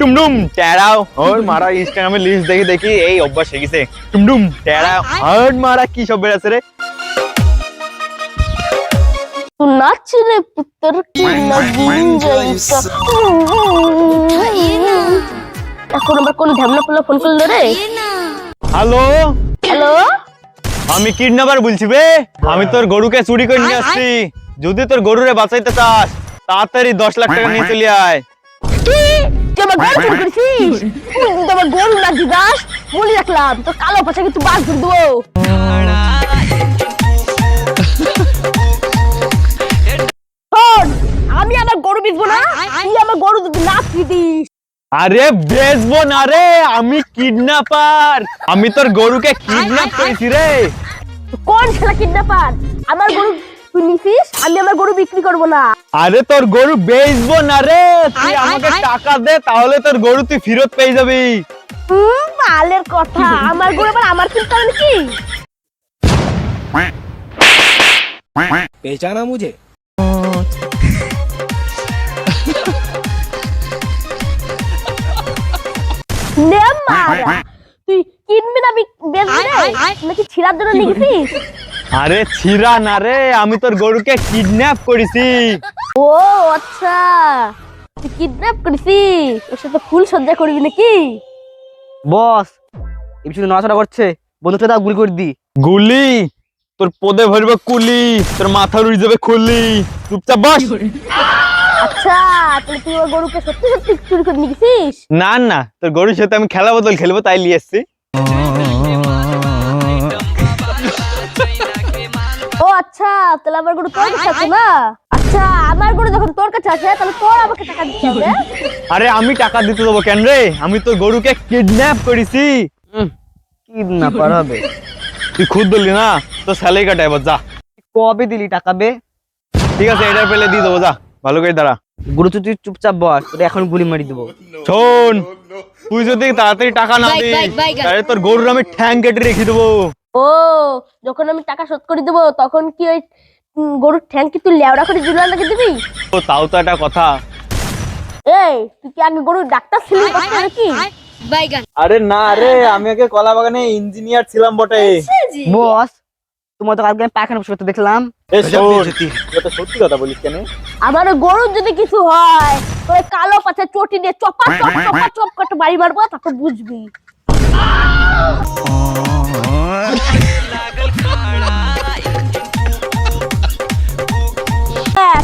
টুমডুম টেরাও ওর মারা ইনস্টাগ্রামে লিস্ট দেখি দেখি এই অভ্যাস হয়ে গেছে টুমডুম টেরাও হার্ড মারা কি সব বের আছে রে तू नाच रे पुत्र की नगीन जैसा এখন আবার কোন ঢ্যামনা পোলা ফোন করলো রে হ্যালো হ্যালো আমি কিডন্যাপার বলছি বে আমি তোর গরুকে চুরি করে নিয়ে আসছি যদি তোর গরুরে বাঁচাইতে চাস তাড়াতাড়ি 10 লাখ টাকা নিয়ে চলে আয় কি তুই আমার গরু চুরি করেছিস তুই আমার গরু না দিদাস বলি রাখলাম তো কালো পাছা কিন্তু বাদ করে দেবো আমি আমার গরু বেচবো না তুই আমার গরু যদি না দিস আরে বেচবো না রে আমি কিডন্যাপার আমি তোর গরুকে কিডন্যাপ করেছি রে কোন ছেলে কিডন্যাপার আমার গরু তুই নিছিস আমি আমার গরু বিক্রি করব না আরে তোর গরু বেচবো না রে তুই আমাকে টাকা দে তাহলে তোর গরু তুই ফেরত পেয়ে যাবি মালের কথা আমার গরু আবার আমার কিনতে হবে নাকি पहचाना मुझे নে মারা তুই কিনবি না বেচবি রে নাকি ছিড়ার জন্য নিয়েছিস আরে ছিড়া না রে আমি তোর গরুকে কিডন্যাপ করেছি ও আচ্ছা তুই কিডন্যাপ করেছিস ওর সাথে ফুল সজ্জা করবি নাকি বস এই শুধু নড়াচড়া করছে বন্ধুটা দাও গুলি করে দি গুলি তোর পদে ভরবে কুলি তোর মাথার উড়ে যাবে খুলি চুপচাপ বস আচ্ছা তাহলে তুই ওর গরুকে সত্যি সত্যি চুরি করে নিয়েছিস না না তোর গরুর সাথে আমি খেলা বদল খেলবো তাই নিয়ে এসছি ও আচ্ছা তাহলে আমার গরু তোর কাছে আছে না আচ্ছা আমার গরু যখন তোর কাছে আছে তাহলে তোর আমাকে টাকা দিতে হবে আরে আমি টাকা দিতে দেবো কেন রে আমি তোর গরুকে কিডন্যাপ করেছি কিডন্যাপার হবে তুই খুদ বললি না তো স্যালারি কাটা এবার যা কবে দিলি টাকা বে ঠিক আছে এটার পেলে দিয়ে দেবো যা ভালো করে দাঁড়া গুরু তুই চুপচাপ বস তোরে এখন গুলি মারি দেবো শোন তুই যদি তাড়াতাড়ি টাকা না দিস তাহলে তোর গরুর আমি ঠ্যাং কেটে রেখে দেবো ও যখন আমি টাকা শোধ করে দেবো তখন কি ওই গরুর ঠ্যাং কি তুই লেওড়া করে ঝুলান রেখে দিবি তো তাও তো একটা কথা এই তুই কি আগে গরুর ডাক্তার ছিলি নাকি আরে না রে আমি আগে কলা বাগানে ইঞ্জিনিয়ার ছিলাম বটে বস তোমার তো কালকে আমি পায়খানা বসে করতে দেখলাম তো সত্যি কথা বলিস কেন আমার ওই গরুর যদি কিছু হয় তো ওই কালো পাছে চটি দিয়ে চপা চপ চপা চপ করে বাড়ি মারবো তখন বুঝবি দেখ,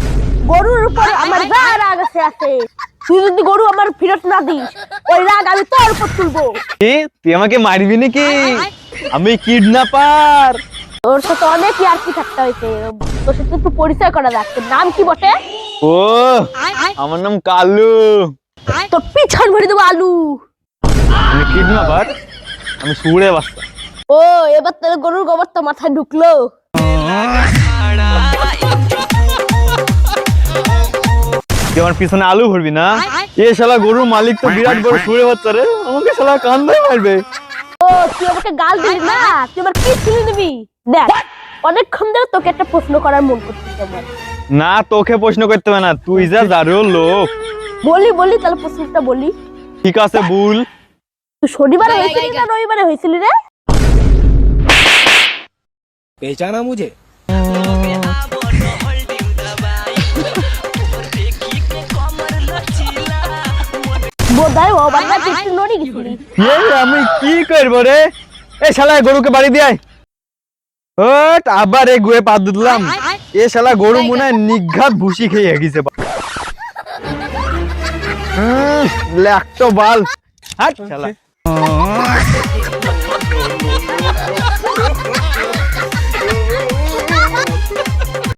গরুর উপর আমার রাগ আছে তুই যদি গরু আমার ফেরত না দিস ওই রাগ আমি তোর উপর তুলবো কি তুই আমাকে মারবি নাকি আমি কিডন্যাপার তোর সাথে অনেক ইয়ার্কি থাকতে হয়েছে তোর সাথে একটু পরিচয় করা যাক তোর নাম কি বটে ও আমার নাম কালু তোর পিছন ভরে দেবো আলু আমি কিডন্যাপার আমি সুরে বাচ্চা ও এবার তোর গরুর গোবর তো মাথায় ঢুকলো তুই আমার পিছনে আলু ভরবি না এ শালা গরুর মালিক তো বিরাট বড় সুরে বাচ্চা রে আমাকে শালা কান্দায় মারবে ও তুই আমাকে গাল দিলি না তুই আমার কি ছিলি নিবি দেখ অনেকক্ষণ ধরে তোকে একটা প্রশ্ন করার মন করতেছে আমার না তোকে প্রশ্ন করতে হবে না তুই যা জারো লোক বলি তাহলে প্রশ্নটা বলি ঠিক আছে ভুল তুই শনিবারে হয়েছিলি না রবিবারে হয়েছিলি রে पहचाना मुझे বোধহয় ও বাবা তুই একটু নড়ি গেছিলি আমি কি করবো রে এ শালা গরুকে বাড়ি দিয়ে ওট আবার এই গুয়ে পা দিলাম এ শালা গরু মনে হয় নিঘাত ভুসি খেয়ে গেছে লেখটো বাল হাট শালা